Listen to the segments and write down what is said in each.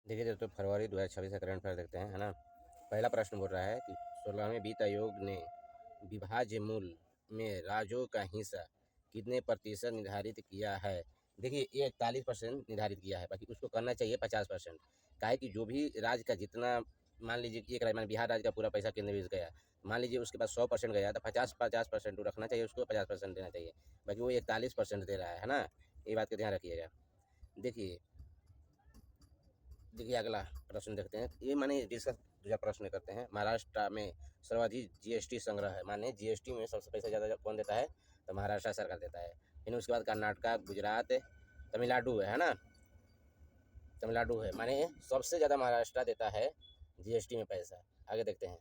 देखिए दोस्तों, फरवरी 2026 का करंट अफेयर देखते हैं, है ना। पहला प्रश्न बोल रहा है कि 16वें वित्त आयोग ने विभाज्य मूल्य में राज्यों का हिस्सा कितने प्रतिशत निर्धारित किया है। देखिए, ये 41% निर्धारित किया है, बाकी उसको करना चाहिए 50%। काहे कि जो भी राज्य का जितना, मान लीजिए एक राज्य, मान बिहार राज्य का पूरा पैसा केंद्र में गया, मान लीजिए उसके पास 100% गया, तो 50% रखना चाहिए, उसको 50% देना चाहिए। बाकी वो 41% दे रहा है ना। ये बात का ध्यान रखिएगा। देखिए देखिए अगला प्रश्न देखते हैं। ये माने डिस्कस दूसरा प्रश्न करते हैं। महाराष्ट्र में सर्वाधिक जीएसटी संग्रह है, माने जीएसटी में सबसे पैसा ज़्यादा कौन देता है, तो महाराष्ट्र सरकार देता है। फिर उसके बाद कर्नाटक, गुजरात, तमिलनाडु है ना। तमिलनाडु है, माने सबसे ज़्यादा महाराष्ट्र देता है जीएसटी में पैसा। आगे देखते हैं।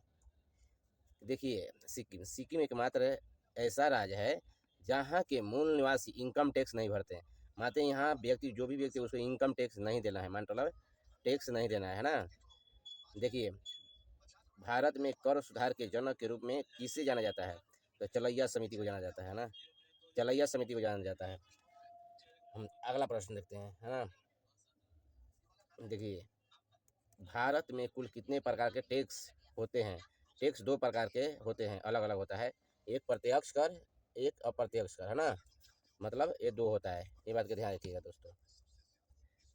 देखिए सिक्किम, सिक्किम एकमात्र ऐसा राज्य है जहाँ के मूल निवासी इनकम टैक्स नहीं भरते हैं। माते यहाँ व्यक्ति, जो भी व्यक्ति, उसको इनकम टैक्स नहीं देना है, मतलब टैक्स नहीं देना है ना। देखिए, भारत में कर सुधार के जनक के रूप में किसे जाना जाता है, तो चलैया समिति को जाना जाता है ना। चलैया समिति को जाना जाता है। हम अगला प्रश्न देखते हैं, है ना। देखिए, भारत में कुल कितने प्रकार के टैक्स होते हैं। टैक्स दो प्रकार के होते हैं, अलग अलग होता है। एक प्रत्यक्ष कर, एक अप्रत्यक्ष कर, है ना। मतलब ये दो होता है, ये बात का ध्यान रखिएगा दोस्तों।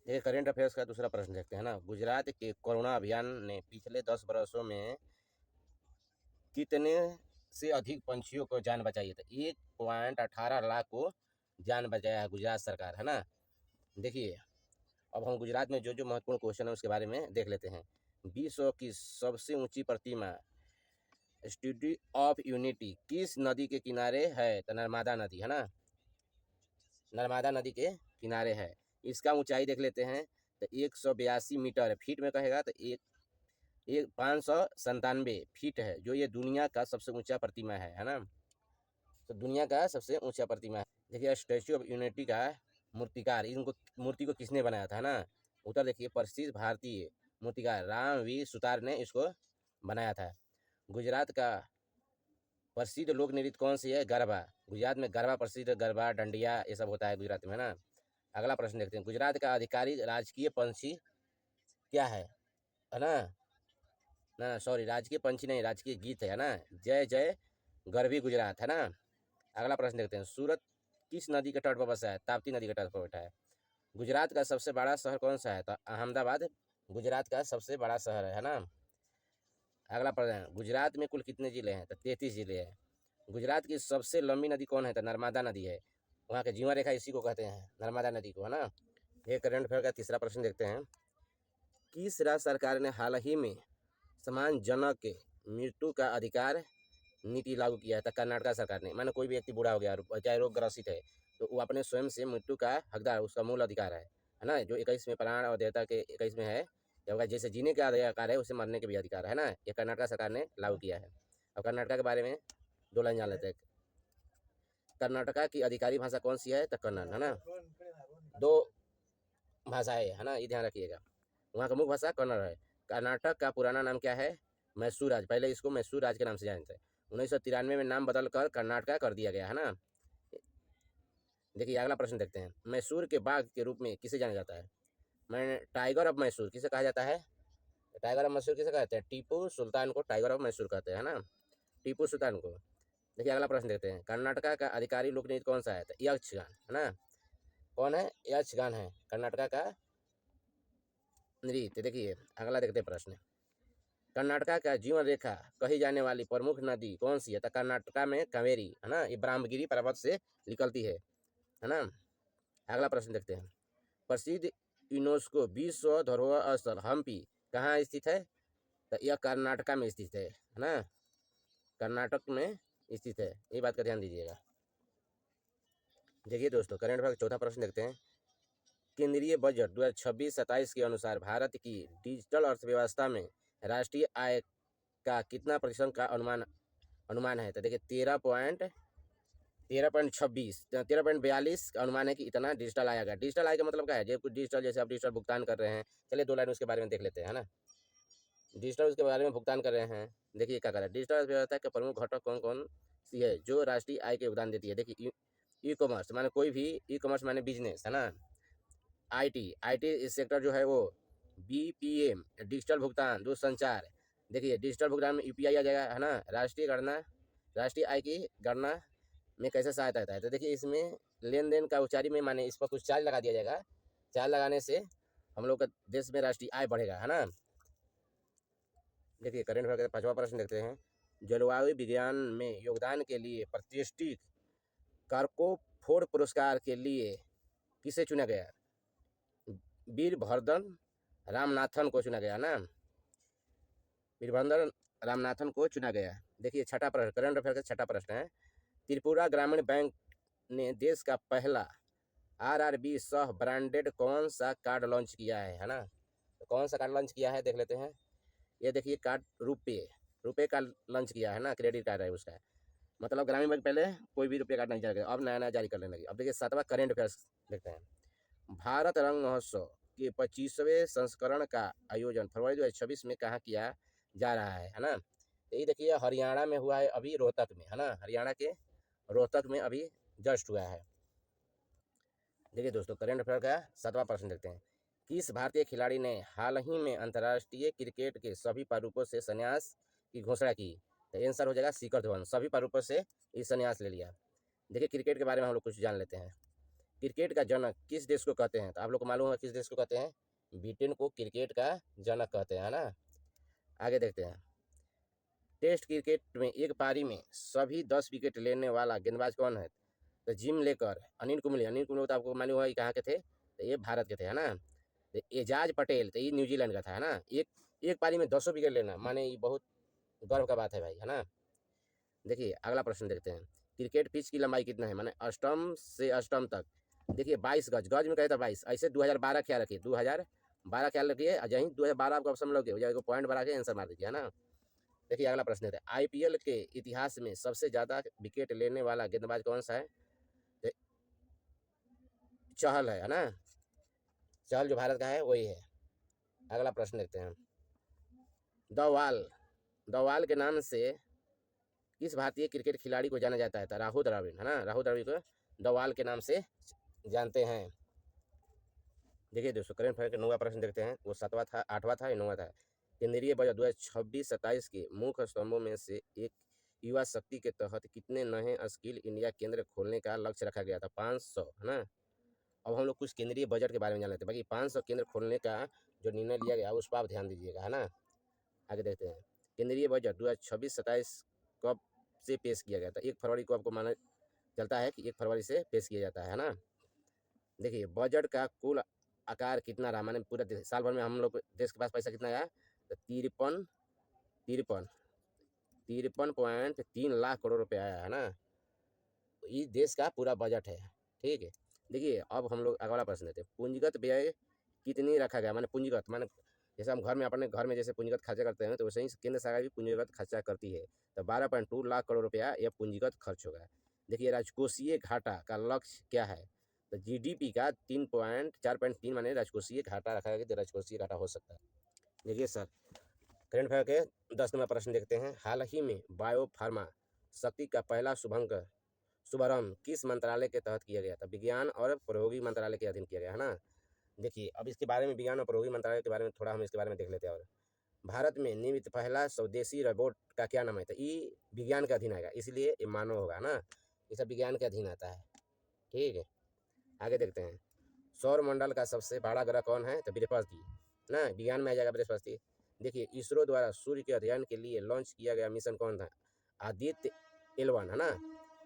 देखिए, करेंट अफेयर्स का दूसरा प्रश्न देखते हैं ना। गुजरात के कोरोना अभियान ने पिछले 10 वर्षों में कितने से अधिक पंछियों को जान बचाई है, तो 1.18 लाख को जान बचाया है गुजरात सरकार, है ना। देखिए, अब हम गुजरात में जो जो महत्वपूर्ण क्वेश्चन है उसके बारे में देख लेते हैं। विश्व की सबसे ऊंची प्रतिमा स्टैच्यू ऑफ यूनिटी किस नदी के किनारे है, तो नर्मदा नदी, है ना। नर्मदा नदी के किनारे है। इसका ऊंचाई देख लेते हैं, तो 182 मीटर है। फीट में कहेगा तो एक 597 फीट है, जो ये दुनिया का सबसे ऊंचा प्रतिमा है ना। तो दुनिया का सबसे ऊंचा प्रतिमा है। देखिए, स्टैच्यू ऑफ यूनिटी का मूर्तिकार, इनको मूर्ति को किसने बनाया था ना। उत्तर देखिए, प्रसिद्ध भारतीय मूर्तिकार राम वी सुतार ने इसको बनाया था। गुजरात का प्रसिद्ध लोक नृत्य कौन सी है, गरबा। गुजरात में गरबा प्रसिद्ध, गरबा, डंडिया, ये सब होता है गुजरात में ना। अगला प्रश्न देखते हैं। गुजरात का आधिकारिक राजकीय पंछी क्या है ना। ना सॉरी, राजकीय पंछी नहीं, राजकीय गीत है ना। जय जय गरवी गुजरात, है ना। अगला प्रश्न देखते हैं। सूरत किस नदी के तट पर बसा है, ताप्ती नदी के तट पर बैठा है। गुजरात का सबसे बड़ा शहर कौन सा है, तो अहमदाबाद गुजरात का सबसे बड़ा शहर है ना। अगला प्रश्न, गुजरात में कुल कितने जिले हैं, तो 33 जिले हैं। गुजरात की सबसे लंबी नदी कौन है, तो नर्मदा नदी है। वहाँ के जीवन रेखा इसी को कहते हैं, नर्मदा नदी को, है ना। ये करंट अफेयर का तीसरा प्रश्न देखते हैं। किस राज्य सरकार ने हाल ही में समान जनक के मृत्यु का अधिकार नीति लागू किया है, तो कर्नाटक सरकार ने। माने कोई भी व्यक्ति बूढ़ा हो गया, चाहे रोग ग्रसित है, तो वो अपने स्वयं से मृत्यु का हकदार, उसका मूल अधिकार है ना। जो 21 में प्राण और देवता के 21 में है, जबकि जैसे जीने का अधिकार है, उसे मरने के भी अधिकार है ना। ये कर्नाटक सरकार ने लागू किया है। और कर्नाटक के बारे में 2 लाइन जान लेते हैं। कर्नाटक की आधिकारिक भाषा कौन सी है, तो कन्नड़, है ना। 2 भाषाएं है ना, ये ध्यान रखिएगा। वहाँ का मुख्य भाषा कन्नड़ है। कर्नाटक का पुराना नाम क्या है, मैसूर राज्य। पहले इसको मैसूर राज्य के नाम से जानते हैं। 1993 में नाम बदल कर कर्नाटक कर दिया गया, है ना। देखिए, अगला प्रश्न देखते हैं। मैसूर के बाघ के रूप में किसे जाना जाता है, मैं टाइगर ऑफ मैसूर किसे कहा जाता है। टाइगर ऑफ मैसूर किसे कहते हैं, टीपू सुल्तान को टाइगर ऑफ मैसूर कहते हैं, है ना, टीपू सुल्तान को। देखिए, अगला प्रश्न देखते हैं। कर्नाटक का आधिकारिक लोक नृत्य कौन सा है, तो यक्षगान, है ना। कौन है, यक्षगान है कर्नाटक का नृत्य। देखिए, अगला देखते हैं प्रश्न। कर्नाटक का जीवन रेखा कही जाने वाली प्रमुख नदी कौन सी है, तो कर्नाटक में कावेरी, है ना। ये ब्रह्मगिरी पर्वत से निकलती है ना। अगला प्रश्न देखते हैं। प्रसिद्ध यूनेस्को विश्व धरोहर स्थल हम्पी कहाँ स्थित है, तो यह कर्नाटक में स्थित है ना। कर्नाटक में स्थित है, ये बात का ध्यान दीजिएगा। देखिए दोस्तों, करंट अफेयर चौथा प्रश्न देखते हैं। केंद्रीय बजट 2026-27 के अनुसार भारत की डिजिटल अर्थव्यवस्था में राष्ट्रीय आय का कितना प्रतिशत का अनुमान है, तो देखिए 13.42 का अनुमान है कि इतना डिजिटल आएगा। डिजिटल आय का मतलब क्या है, जब कुछ डिजिटल, जैसे आप डिजिटल भुगतान कर रहे हैं। चलिए 2 लाइन उसके बारे में देख लेते हैं, है ना। डिजिटल उसके बारे में भुगतान कर रहे हैं। देखिए क्या कर रहा है। डिजिटल अर्थव्यवस्था के प्रमुख घटक कौन कौन सी है जो राष्ट्रीय आय के योगदान देती है। देखिए, ई कॉमर्स माने कोई भी ई कॉमर्स माने बिजनेस, है ना। आईटी सेक्टर जो है वो BPM डिजिटल भुगतान दूरसंचार। देखिए डिजिटल भुगतान में UPI आ जाएगा, है ना। राष्ट्रीय आय की गणना में कैसे सहायता होता है, तो देखिए इसमें लेन देन का औपचारिक में माने इस पर कुछ चार्ज लगा दिया जाएगा। चार्ज लगाने से हम लोग का देश में राष्ट्रीय आय बढ़ेगा, है ना। देखिए करेंट अफेयर का 5वां प्रश्न देखते हैं। जलवायु विज्ञान में योगदान के लिए प्रतिष्ठित कार्कोफोर पुरस्कार के लिए किसे चुना गया? वीरभद्रन रामनाथन को चुना गया ना। वीरभद्रन रामनाथन को चुना गया। देखिए छठा प्रश्न, करंट अफेयर का छठा प्रश्न है। त्रिपुरा ग्रामीण बैंक ने देश का पहला RRB सह ब्रांडेड कौन सा कार्ड लॉन्च किया है ना। तो कौन सा कार्ड लॉन्च किया है देख लेते हैं। ये देखिए कार्ड रुपए का लॉन्च किया है ना, क्रेडिट कार्ड है उसका। मतलब ग्रामीण बैंक पहले कोई भी रुपये कार्ड नहीं जारी, अब नया नया जारी करने लगी। अब देखिए 7वां करेंट अफेयर्स देखते हैं। भारत रंग महोत्सव के 25वें संस्करण का आयोजन फरवरी 2026 में कहाँ किया जा रहा है ना। तो ये देखिए हरियाणा में हुआ है अभी, रोहतक में, है ना। हरियाणा के रोहतक में अभी जस्ट हुआ है। देखिए दोस्तों करेंट अफेयर का 7वां प्रश्न देखते हैं। किस भारतीय खिलाड़ी ने हाल ही में अंतर्राष्ट्रीय क्रिकेट के सभी प्रारूपों से संन्यास की घोषणा की? तो आंसर हो जाएगा शिखर धवन। सभी प्रारूपों से इस संन्यास ले लिया। देखिए क्रिकेट के बारे में हम लोग कुछ जान लेते हैं। क्रिकेट का जनक किस देश को कहते हैं? तो आप लोग को मालूम है किस देश को कहते हैं? ब्रिटेन को क्रिकेट का जनक कहते हैं ना। आगे देखते हैं। टेस्ट क्रिकेट में एक पारी में सभी 10 विकेट लेने वाला गेंदबाज कौन है? तो जिम लेकर अनिल कुंबले तो आपको मालूम है कहाँ के थे? तो ये भारत के थे, है ना। तो एजाज पटेल तो ये न्यूजीलैंड का था, है ना। एक पारी में 200 विकेट लेना माने ये बहुत गर्व का बात है भाई, है ना। देखिए अगला प्रश्न देखते हैं। क्रिकेट पिच की लंबाई कितना है? माने अस्टम्प से अस्टम्प तक देखिए 22 गज। गज में कहता 22। ऐसे 2012 ख्याल रखिए, 2012 ख्याल रखिए। यहीं 2012 आपको ऑप्शन लोगे, पॉइंट बढ़ा के आंसर मार दीजिए, है ना। देखिए अगला प्रश्न है। IPL के इतिहास में सबसे ज़्यादा विकेट लेने वाला गेंदबाज कौन सा है? चहल है ना। चहल जो भारत का है वही है। अगला प्रश्न देखते हैं। द वाल के नाम से किस भारतीय क्रिकेट खिलाड़ी को जाना जाता है? तो राहुल द्रविड़, है ना। राहुल द्रविड़ को द वाल के नाम से जानते हैं। देखिए दोस्तों करेंट अफेयर का 9वां प्रश्न देखते हैं। वो 7वां था, 8वां था या 9वां था। केंद्रीय बजट 2026-27 के मुख्य स्तंभों में से एक युवा शक्ति के तहत कितने नए स्किल इंडिया केंद्र खोलने का लक्ष्य रखा गया था? 500, है ना। अब हम लोग कुछ केंद्रीय बजट के बारे में जान लेते हैं। बाकी 500 केंद्र खोलने का जो निर्णय लिया गया उस पर आप ध्यान दीजिएगा, है ना। आगे देखते हैं। केंद्रीय बजट 2026-27 कब से पेश किया गया था? 1 फरवरी को आपको माना चलता है कि 1 फरवरी से पेश किया जाता है ना। देखिए बजट का कुल आकार कितना रहा? माने पूरा साल भर में हम लोग देश के पास पैसा कितना आया? तो 53.3 लाख करोड़ रुपये आया, है ना। ये देश का पूरा बजट है, ठीक है। देखिए अब हम लोग अगला प्रश्न लेते हैं। पूंजीगत व्यय कितनी रखा गया? माने पूंजीगत माने जैसे हम घर में अपने घर में जैसे पूंजीगत खर्चा करते हैं तो वैसे ही केंद्र सरकार भी पूंजीगत खर्चा करती है। तो 12.2 लाख करोड़ रुपया यह पूंजीगत खर्च होगा। देखिए राजकोषीय घाटा का लक्ष्य क्या है? तो GDP का 4.3 माने राजकोषीय घाटा रखा गया, तो राजकोषीय घाटा हो सकता है। देखिए सर करंट अफेयर के 10 नंबर प्रश्न देखते हैं। हाल ही में बायो फार्मा शक्ति का पहला शुभारंभ किस मंत्रालय के तहत किया गया था? विज्ञान और प्रौद्योगिकी मंत्रालय के अधीन किया गया, है ना। देखिए अब इसके बारे में विज्ञान और प्रौद्योगिकी मंत्रालय के बारे में थोड़ा हम इसके बारे में देख लेते हैं। और भारत में निर्मित पहला स्वदेशी रोबोट का क्या नाम है? तो ये विज्ञान के अधीन आएगा, इसलिए ये मानव होगा ना। ये सब विज्ञान के अधीन आता है, ठीक है। आगे देखते हैं। सौर मंडल का सबसे बड़ा ग्रह कौन है? तो बृहस्पति ना, विज्ञान में आ जाएगा बृहस्पति। देखिए इसरो द्वारा सूर्य के अध्ययन के लिए लॉन्च किया गया मिशन कौन था? आदित्य L1, है ना।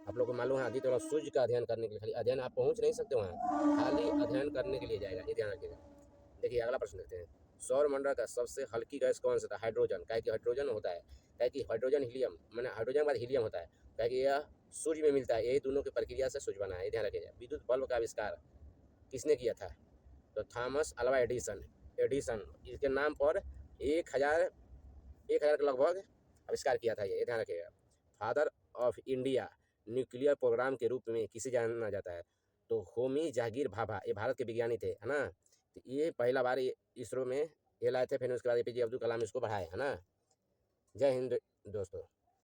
आप लोग को मालूम है आदित्य L1 सूर्य का अध्ययन करने के लिए, खाली अध्ययन आप पहुंच नहीं सकते वहाँ, खाली अध्ययन करने के लिए जाएगा, ये ध्यान रखिएगा। देखिए अगला प्रश्न देखते हैं। सौर मंडल का सबसे हल्की गैस कौन सा था? हाइड्रोजन। क्या कि हाइड्रोजन होता है, क्या कि हाइड्रोजन हीलियम मैंने हाइड्रोजन के बाद हीलियम होता है, क्या कि यह सूर्य में मिलता है, यही दोनों की प्रक्रिया से सूर्य बना है, ये ध्यान रखिएगा। विद्युत बल्ब का आविष्कार किसने किया था? तो थॉमस अल्वा एडिसन। इसके नाम पर 1000 के लगभग आविष्कार किया था, ये ध्यान रखिएगा। Father of India nuclear programme के रूप में किसे जाना जाता है? तो होमी जहांगीर भाभा, ये भारत के विज्ञानी थे, है ना। तो ये पहला बार इसरो में ये लाए थे, फिर उसके बाद APJ अब्दुल कलाम इसको बढ़ाए, है ना। जय हिंद दोस्तों।